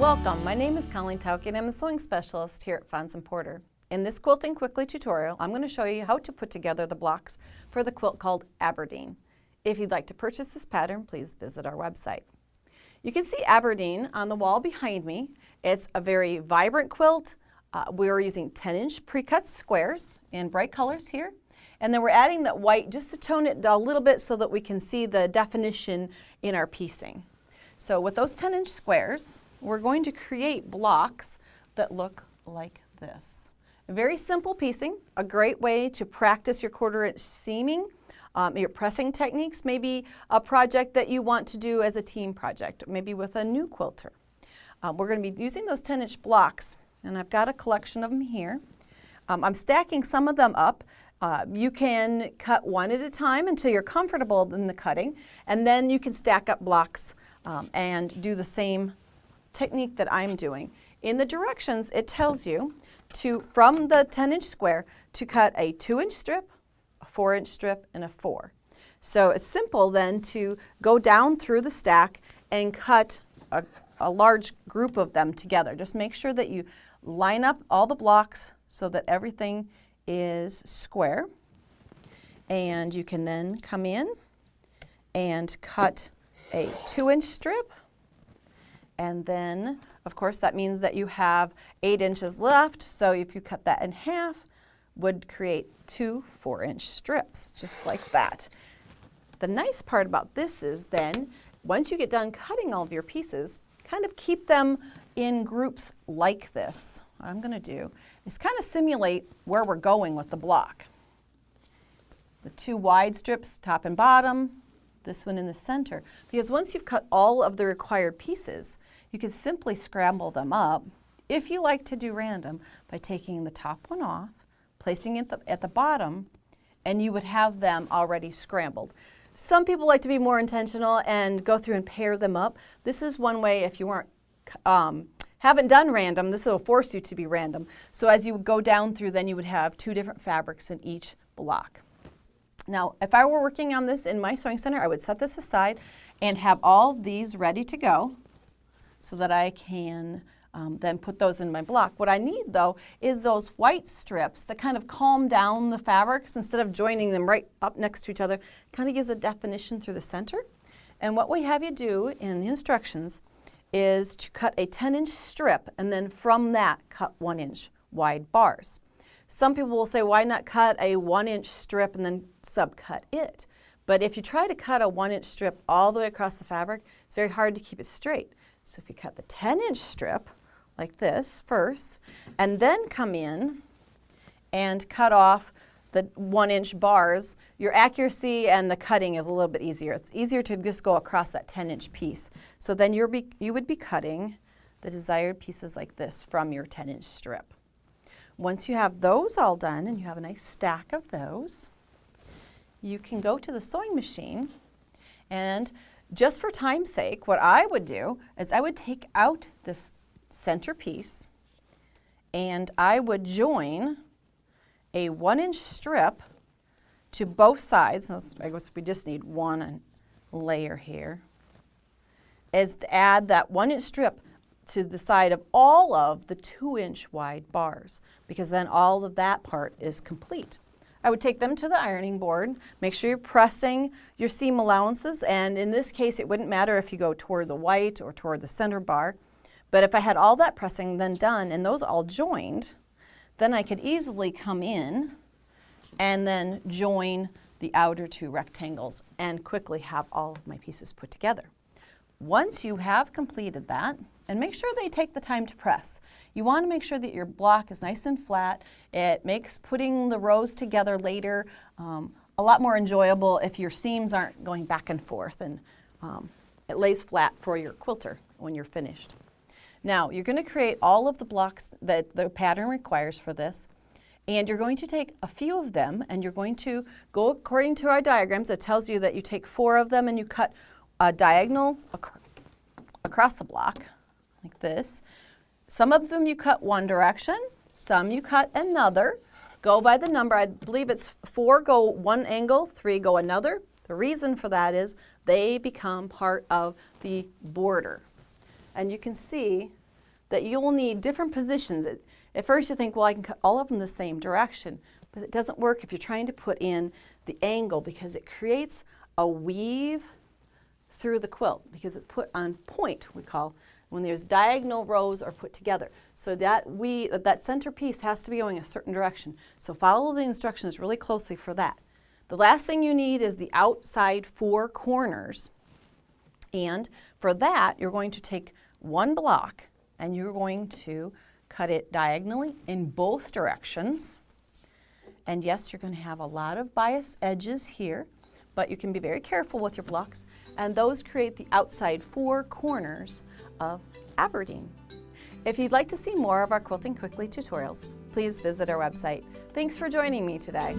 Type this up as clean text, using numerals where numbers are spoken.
Welcome, my name is Colleen Tauke and I'm a sewing specialist here at Fons and Porter. In this Quilting Quickly tutorial, I'm going to show you how to put together the blocks for the quilt called Aberdeen. If you'd like to purchase this pattern, please visit our website. You can see Aberdeen on the wall behind me. It's a very vibrant quilt. We're using 10-inch pre-cut squares in bright colors here. And then we're adding that white just to tone it a little bit so that we can see the definition in our piecing. So with those 10-inch squares, we're going to create blocks that look like this. A very simple piecing, a great way to practice your quarter-inch seaming, your pressing techniques, maybe a project that you want to do as a team project, maybe with a new quilter. We're going to be using those 10-inch blocks, and I've got a collection of them here. I'm stacking some of them up. You can cut one at a time until you're comfortable in the cutting, and then you can stack up blocks and do the same technique that I'm doing. In the directions, it tells you from the 10-inch square to cut a 2-inch strip, a 4-inch strip, and a 4. So it's simple then to go down through the stack and cut a large group of them together. Just make sure that you line up all the blocks so that everything is square. And you can then come in and cut a 2-inch strip. And then, of course, that means that you have 8 inches left. So if you cut that in half, would create 2 4-inch strips, just like that. The nice part about this is then, once you get done cutting all of your pieces, kind of keep them in groups like this. What I'm going to do is kind of simulate where we're going with the block. The 2 wide strips, top and bottom, this one in the center. Because once you've cut all of the required pieces, you can simply scramble them up, if you like to do random, by taking the top one off, placing it at the bottom, and you would have them already scrambled. Some people like to be more intentional and go through and pair them up. This is one way if you haven't done random, this will force you to be random. So as you go down through, then you would have 2 different fabrics in each block. Now, if I were working on this in my sewing center, I would set this aside and have all these ready to go so that I can then put those in my block. What I need, though, is those white strips that kind of calm down the fabrics instead of joining them right up next to each other. Kind of gives a definition through the center. And what we have you do in the instructions is to cut a 10-inch strip and then from that cut 1-inch wide bars. Some people will say, why not cut a 1-inch strip and then subcut it? But if you try to cut a 1-inch strip all the way across the fabric, it's very hard to keep it straight. So if you cut the 10-inch strip like this first, and then come in and cut off the 1-inch bars, your accuracy and the cutting is a little bit easier. It's easier to just go across that 10-inch piece. So then you would be cutting the desired pieces like this from your 10-inch strip. Once you have those all done and you have a nice stack of those, you can go to the sewing machine, and just for time's sake, what I would do is I would take out this center piece and I would join a 1-inch strip to both sides. I guess we just need one layer here, is to add that 1-inch strip to the side of all of the 2-inch wide bars, because then all of that part is complete. I would take them to the ironing board, make sure you're pressing your seam allowances, and in this case it wouldn't matter if you go toward the white or toward the center bar, but if I had all that pressing then done and those all joined, then I could easily come in and then join the outer 2 rectangles and quickly have all of my pieces put together. Once you have completed that, and make sure that you take the time to press. You want to make sure that your block is nice and flat. It makes putting the rows together later a lot more enjoyable if your seams aren't going back and forth, and it lays flat for your quilter when you're finished. Now, you're going to create all of the blocks that the pattern requires for this, and you're going to take a few of them and you're going to go according to our diagrams. It tells you that you take 4 of them and you cut a diagonal across the block like this. Some of them you cut one direction, some you cut another. Go by the number. I believe it's 4 go one angle, 3 go another. The reason for that is they become part of the border. And you can see that you'll need different positions. At first you think, well, I can cut all of them the same direction, but it doesn't work if you're trying to put in the angle, because it creates a weave through the quilt, because it's put on point, we call, when there's diagonal rows are put together. So that center piece has to be going a certain direction. So follow the instructions really closely for that. The last thing you need is the outside 4 corners. And for that, you're going to take one block and you're going to cut it diagonally in both directions. And yes, you're going to have a lot of bias edges here, but you can be very careful with your blocks. And those create the outside 4 corners of Aberdeen. If you'd like to see more of our Quilting Quickly tutorials, please visit our website. Thanks for joining me today.